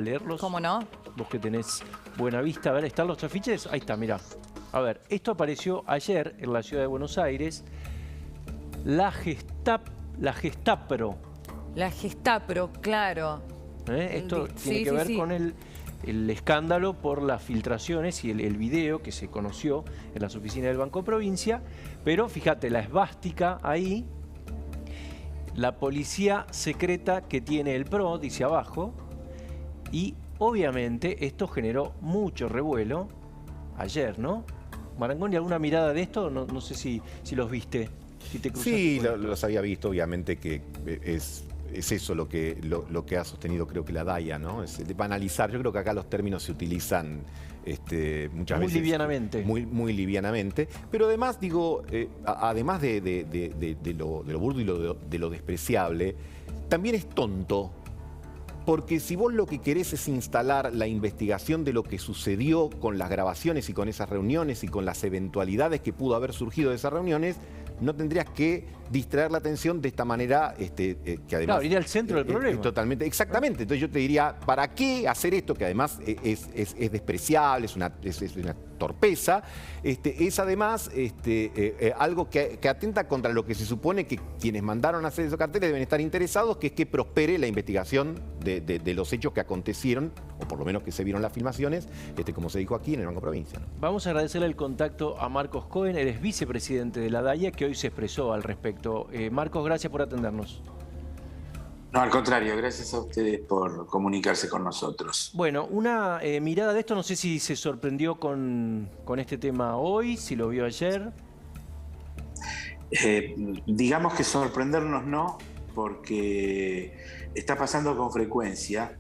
leerlos. ¿Cómo no? Vos que tenés buena vista. A ver, ¿están los afiches? Ahí está, mirá. A ver, esto apareció ayer en la ciudad de Buenos Aires. La Gestapro. La Gestapro, claro. Esto tiene Sí, que sí, ver sí. con el escándalo por las filtraciones y el video que se conoció en las oficinas del Banco Provincia. Pero fíjate, la esvástica ahí, la policía secreta que tiene el PRO, dice abajo. Y obviamente esto generó mucho revuelo ayer, ¿no? Marangoni, ¿alguna mirada de esto? No sé si los viste, si te cruzaste Sí, con esto. los había visto, obviamente que es eso lo que ha sostenido, creo que la DAIA, ¿no? Es de banalizar. Yo creo que acá los términos se utilizan muchas Muy veces livianamente. muy livianamente. Pero además, digo, además de lo burdo y de lo despreciable, también es tonto. Porque si vos lo que querés es instalar la investigación de lo que sucedió con las grabaciones y con esas reuniones y con las eventualidades que pudo haber surgido de esas reuniones, no tendrías que distraer la atención de esta manera, que además... Claro, ir al centro del problema. Totalmente, exactamente. Entonces yo te diría, ¿para qué hacer esto? Que además es despreciable, es una torpeza. Es además algo que atenta contra lo que se supone que quienes mandaron a hacer esos carteles deben estar interesados, que es que prospere la investigación de los hechos que acontecieron, o por lo menos que se vieron las filmaciones, como se dijo aquí en el Banco Provincia, ¿no? Vamos a agradecerle el contacto a Marcos Cohen, él es vicepresidente de la DAIA, que hoy se expresó al respecto. Marcos, gracias por atendernos. No, al contrario, gracias a ustedes por comunicarse con nosotros. Bueno, una mirada de esto, no sé si se sorprendió con este tema hoy, si lo vio ayer. Digamos que sorprendernos no, porque está pasando con frecuencia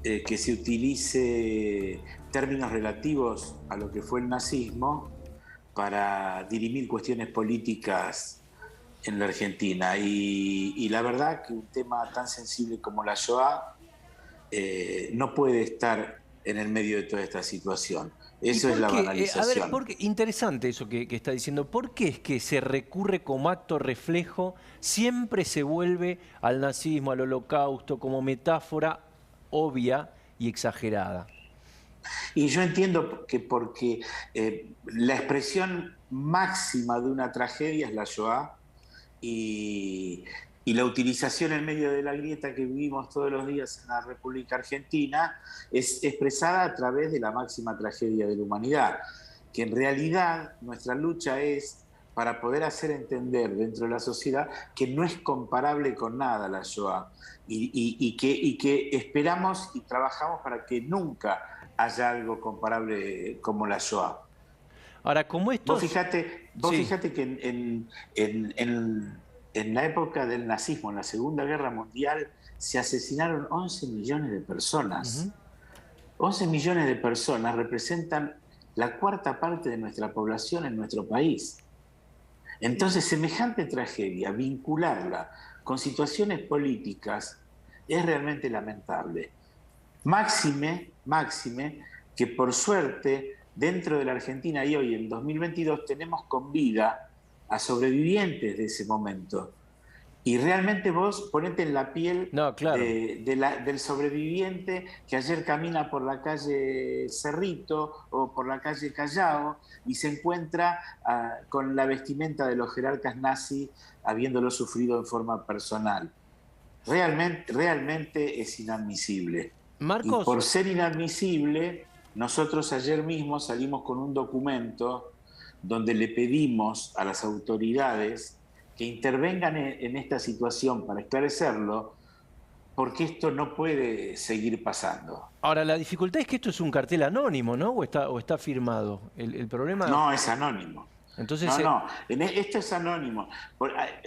que se utilice términos relativos a lo que fue el nazismo para dirimir cuestiones políticas en la Argentina. Y la verdad que un tema tan sensible como la Shoah no puede estar en el medio de toda esta situación. Eso es la banalización. A ver, interesante eso que está diciendo. ¿Por qué es que se recurre como acto reflejo, siempre se vuelve al nazismo, al holocausto, como metáfora obvia y exagerada? Y yo entiendo que porque la expresión máxima de una tragedia es la Shoah, y la utilización en medio de la grieta que vivimos todos los días en la República Argentina es expresada a través de la máxima tragedia de la humanidad, que en realidad nuestra lucha es para poder hacer entender dentro de la sociedad que no es comparable con nada la Shoah y que esperamos y trabajamos para que nunca haya algo comparable como la Shoah. Ahora, como esto... Vos fíjate que en la época del nazismo, en la Segunda Guerra Mundial, se asesinaron 11 millones de personas. 11 millones de personas representan la cuarta parte de nuestra población en nuestro país. Entonces, semejante tragedia, vincularla con situaciones políticas, es realmente lamentable. Máxime que por suerte, dentro de la Argentina y hoy en 2022 tenemos con vida a sobrevivientes de ese momento. Y realmente vos ponete en la piel del sobreviviente que ayer camina por la calle Cerrito o por la calle Callao y se encuentra con la vestimenta de los jerarcas nazis habiéndolo sufrido en forma personal. Realmente es inadmisible. Marcos, y por ser inadmisible, nosotros ayer mismo salimos con un documento donde le pedimos a las autoridades que intervengan en esta situación para esclarecerlo, porque esto no puede seguir pasando. ahora, la dificultad es que esto es un cartel anónimo, ¿no? ¿O está firmado? El problema... No, es anónimo. Entonces, esto es anónimo.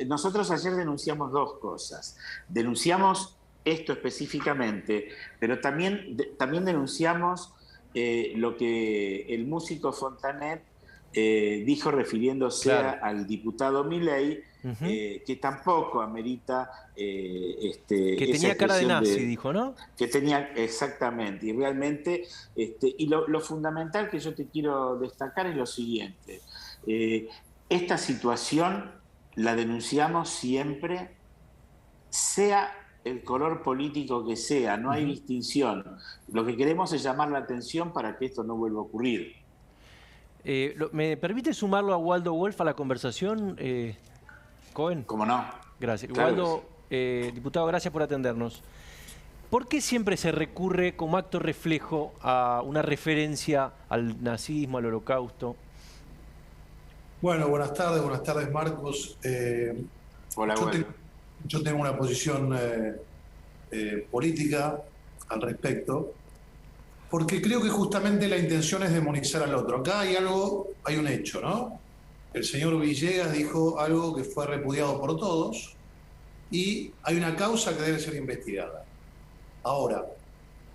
Nosotros ayer denunciamos dos cosas. Denunciamos esto específicamente, pero también denunciamos lo que el músico Fontanet dijo refiriéndose al diputado Milei, que tampoco amerita que tenía cara de nazi, dijo, ¿no? Que tenía, exactamente, y realmente, y lo fundamental que yo te quiero destacar es lo siguiente. Esta situación la denunciamos siempre, sea el color político que sea, no hay distinción. Lo que queremos es llamar la atención para que esto no vuelva a ocurrir. ¿Me permite sumarlo a Waldo Wolf a la conversación, Cohen? ¿Cómo no? Gracias. Claro Waldo, diputado, gracias por atendernos. ¿Por qué siempre se recurre como acto reflejo a una referencia al nazismo, al holocausto? Bueno, buenas tardes Marcos. Hola, Waldo. Yo tengo una posición política al respecto, porque creo que justamente la intención es demonizar al otro. Acá hay un hecho, ¿no? El señor Villegas dijo algo que fue repudiado por todos y hay una causa que debe ser investigada. Ahora,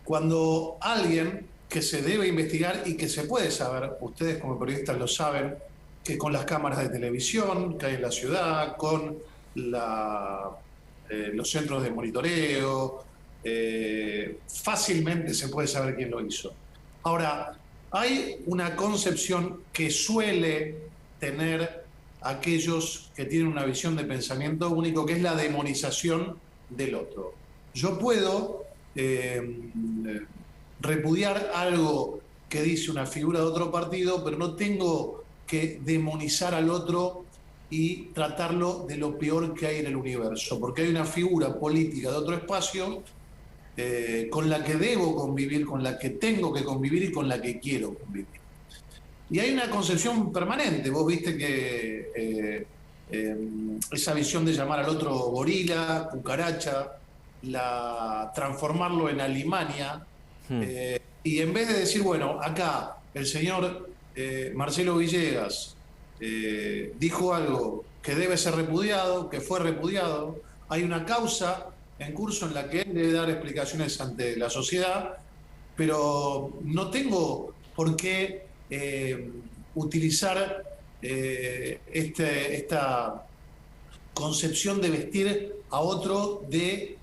cuando alguien que se debe investigar y que se puede saber, ustedes como periodistas lo saben, que con las cámaras de televisión que hay en la ciudad, con los centros de monitoreo, fácilmente se puede saber quién lo hizo. Ahora, hay una concepción que suele tener aquellos que tienen una visión de pensamiento único, que es la demonización del otro. Yo puedo repudiar algo que dice una figura de otro partido, pero no tengo que demonizar al otro y tratarlo de lo peor que hay en el universo, porque hay una figura política de otro espacio con la que debo convivir, con la que tengo que convivir y con la que quiero convivir. Y hay una concepción permanente. Vos viste que esa visión de llamar al otro gorila, cucaracha, transformarlo en alimaña, y en vez de decir, bueno, acá el señor Marcelo Villegas dijo algo que debe ser repudiado, que fue repudiado, hay una causa en curso en la que él debe dar explicaciones ante la sociedad, pero no tengo por qué utilizar esta concepción de vestir a otro de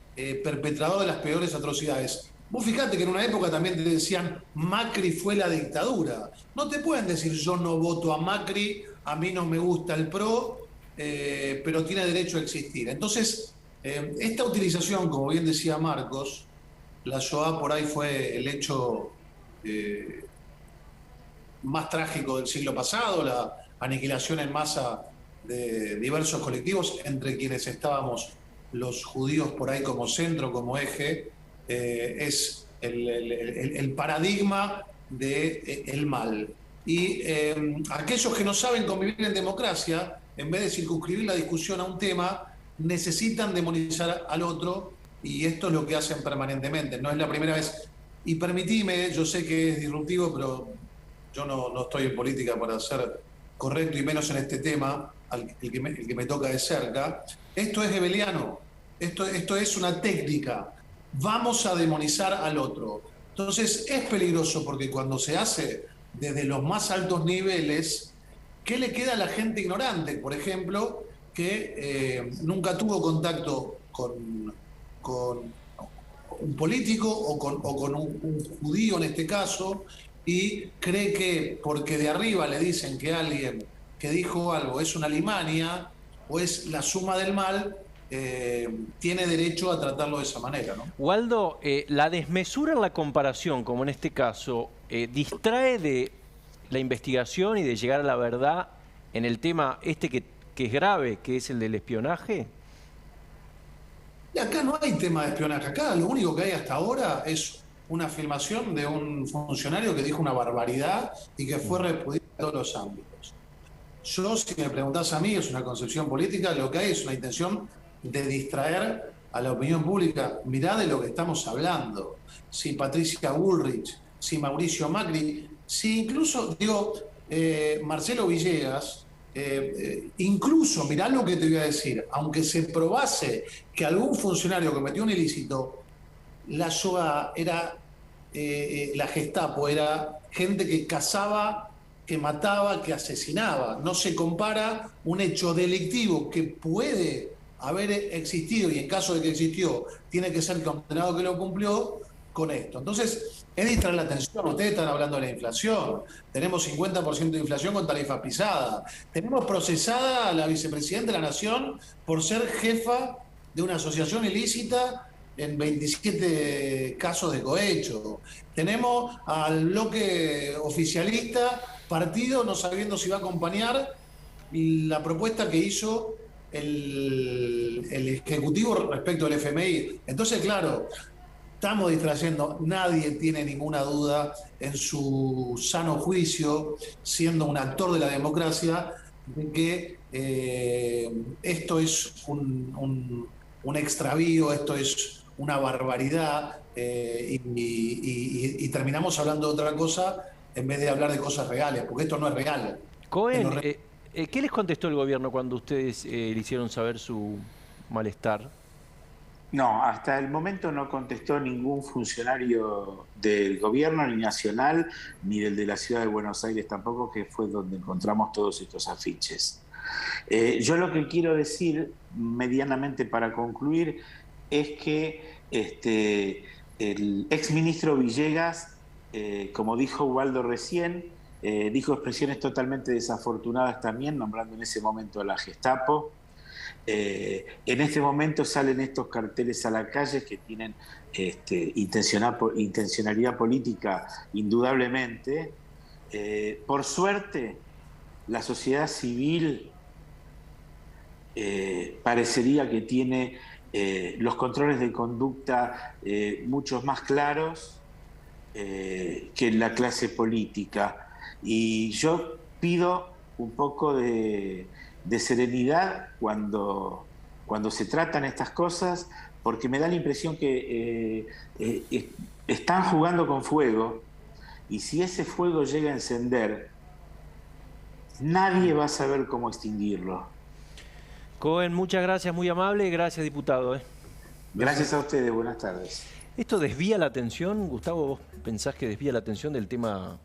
perpetrador de las peores atrocidades. Vos fijate que en una época también te decían Macri fue la dictadura. No te pueden decir yo no voto a Macri, a mí no me gusta el PRO, pero tiene derecho a existir. Entonces, esta utilización, como bien decía Marcos, la Shoah por ahí fue el hecho más trágico del siglo pasado, la aniquilación en masa de diversos colectivos, entre quienes estábamos los judíos por ahí como centro, como eje, es el paradigma del mal. Y aquellos que no saben convivir en democracia, en vez de circunscribir la discusión a un tema, necesitan demonizar al otro, y esto es lo que hacen permanentemente. No es la primera vez. Y permitime, yo sé que es disruptivo, pero yo no estoy en política para ser correcto, y menos en este tema, el que me toca de cerca. Esto es hebeliano, esto es una técnica. Vamos a demonizar al otro. Entonces es peligroso, porque cuando se hace desde los más altos niveles, ¿qué le queda a la gente ignorante? Por ejemplo, que nunca tuvo contacto con un político o con un judío en este caso, y cree que porque de arriba le dicen que alguien que dijo algo es una alimaña o es la suma del mal, tiene derecho a tratarlo de esa manera, ¿no? Waldo, la desmesura en la comparación, como en este caso, distrae de la investigación y de llegar a la verdad en el tema que es grave, que es el del espionaje. Y acá no hay tema de espionaje. Acá lo único que hay hasta ahora es una filmación de un funcionario que dijo una barbaridad y que fue repudiado en todos los ámbitos. Yo, si me preguntás a mí, es una concepción política, lo que hay es una intención de distraer a la opinión pública. Mirá de lo que estamos hablando. Si Patricia Bullrich, si Mauricio Macri, si incluso, Marcelo Villegas, incluso, mirá lo que te voy a decir, aunque se probase que algún funcionario cometió un ilícito, la Shoah era, la Gestapo era gente que cazaba, que mataba, que asesinaba. No se compara un hecho delictivo que puede haber existido, y en caso de que existió, tiene que ser condenado que lo cumplió, con esto. Entonces, es distraer la atención. Ustedes están hablando de la inflación. Tenemos 50% de inflación con tarifas pisadas. Tenemos procesada a la vicepresidenta de la Nación por ser jefa de una asociación ilícita en 27 casos de cohecho. Tenemos al bloque oficialista partido no sabiendo si va a acompañar la propuesta que hizo el Ejecutivo respecto al FMI. Entonces, claro, estamos distrayendo, nadie tiene ninguna duda en su sano juicio, siendo un actor de la democracia, de que esto es un extravío, esto es una barbaridad, y terminamos hablando de otra cosa en vez de hablar de cosas reales, porque esto no es real. Cohen, ¿qué les contestó el gobierno cuando ustedes le hicieron saber su malestar? No, hasta el momento no contestó ningún funcionario del gobierno, ni nacional, ni del de la ciudad de Buenos Aires tampoco, que fue donde encontramos todos estos afiches. Yo lo que quiero decir, medianamente para concluir, es que el exministro Villegas, como dijo Ubaldo recién, dijo expresiones totalmente desafortunadas también, nombrando en ese momento a la Gestapo. En este momento salen estos carteles a la calle que tienen intencionalidad política, indudablemente. Por suerte, la sociedad civil parecería que tiene los controles de conducta muchos más claros que la clase política. Y yo pido un poco de serenidad cuando se tratan estas cosas, porque me da la impresión que están jugando con fuego, y si ese fuego llega a encender, nadie va a saber cómo extinguirlo. Cohen, muchas gracias, muy amable. Gracias, diputado. Gracias a ustedes, buenas tardes. ¿Esto desvía la atención, Gustavo? ¿Vos pensás que desvía la atención del tema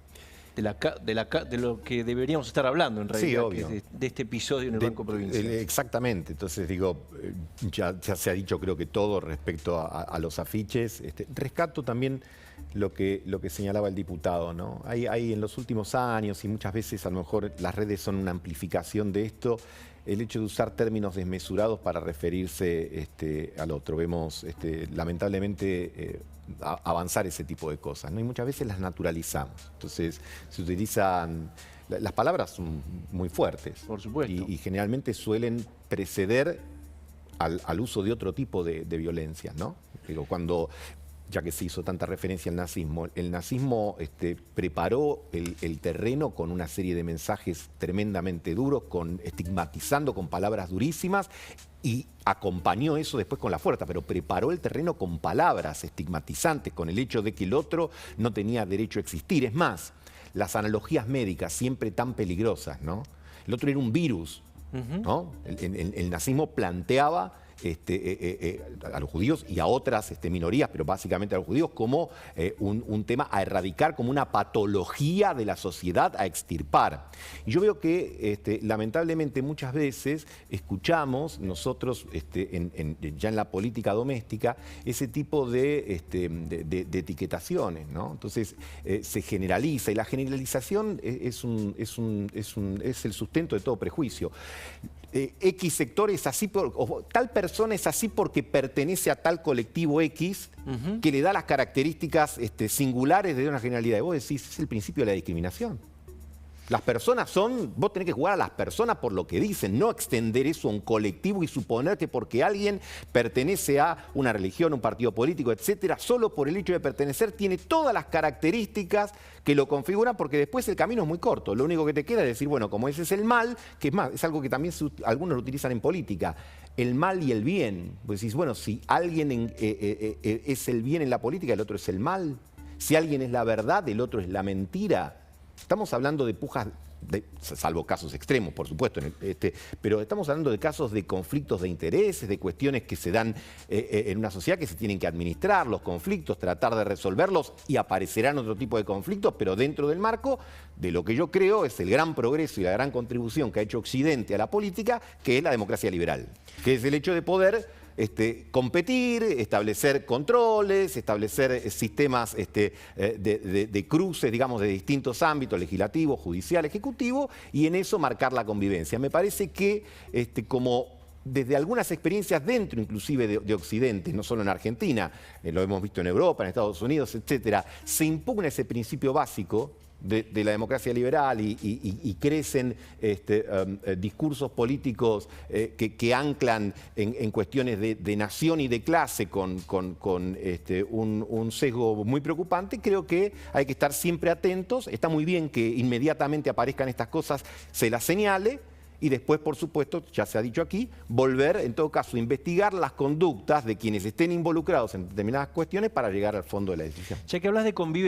de lo que deberíamos estar hablando en realidad? Sí, obvio. Que es de este episodio en el Banco Provincial? Exactamente. Entonces digo, ya se ha dicho creo que todo respecto a los afiches. Rescato también lo que señalaba el diputado, ¿no? Hay en los últimos años, y muchas veces a lo mejor las redes son una amplificación de esto, el hecho de usar términos desmesurados para referirse al otro. Vemos lamentablemente avanzar ese tipo de cosas, ¿no? Y muchas veces las naturalizamos. Entonces se utilizan, las palabras son muy fuertes. Por supuesto. Y generalmente suelen preceder al uso de otro tipo de violencia, ¿no? Digo, cuando, ya que se hizo tanta referencia al nazismo, el nazismo preparó el terreno con una serie de mensajes tremendamente duros, estigmatizando con palabras durísimas, y acompañó eso después con la fuerza, pero preparó el terreno con palabras estigmatizantes, con el hecho de que el otro no tenía derecho a existir. Es más, las analogías médicas siempre tan peligrosas, ¿no? El otro era un virus, ¿no? El nazismo planteaba a los judíos y a otras minorías, pero básicamente a los judíos, como un tema a erradicar, como una patología de la sociedad a extirpar. Y yo veo que lamentablemente muchas veces escuchamos nosotros ya en la política doméstica ese tipo de etiquetaciones, ¿no? Entonces se generaliza, y la generalización es el sustento de todo prejuicio. X sector es así, o tal persona es así porque pertenece a tal colectivo X, que le da las características singulares de una generalidad. Y vos decís, es el principio de la discriminación. Las personas vos tenés que jugar a las personas por lo que dicen, no extender eso a un colectivo y suponer que porque alguien pertenece a una religión, un partido político, etcétera, solo por el hecho de pertenecer tiene todas las características que lo configuran, porque después el camino es muy corto. Lo único que te queda es decir, bueno, como ese es el mal, que es más, es algo que también algunos lo utilizan en política, el mal y el bien. Vos decís, bueno, si alguien es el bien en la política, el otro es el mal. Si alguien es la verdad, el otro es la mentira. Estamos hablando de pujas, salvo casos extremos, por supuesto, pero estamos hablando de casos de conflictos de intereses, de cuestiones que se dan en una sociedad que se tienen que administrar, los conflictos, tratar de resolverlos, y aparecerán otro tipo de conflictos, pero dentro del marco de lo que yo creo es el gran progreso y la gran contribución que ha hecho Occidente a la política, que es la democracia liberal, que es el hecho de poder competir, establecer controles, establecer sistemas de cruces, digamos, de distintos ámbitos, legislativo, judicial, ejecutivo, y en eso marcar la convivencia. Me parece que como desde algunas experiencias dentro inclusive de Occidente, no solo en Argentina, lo hemos visto en Europa, en Estados Unidos, etcétera, se impugna ese principio básico de la democracia liberal y crecen discursos políticos que anclan en cuestiones de nación y de clase con un sesgo muy preocupante. Creo que hay que estar siempre atentos. Está muy bien que inmediatamente aparezcan estas cosas, se las señale. Y después, por supuesto, ya se ha dicho aquí, volver, en todo caso, a investigar las conductas de quienes estén involucrados en determinadas cuestiones para llegar al fondo de la decisión. Ya que hablas de convivencia,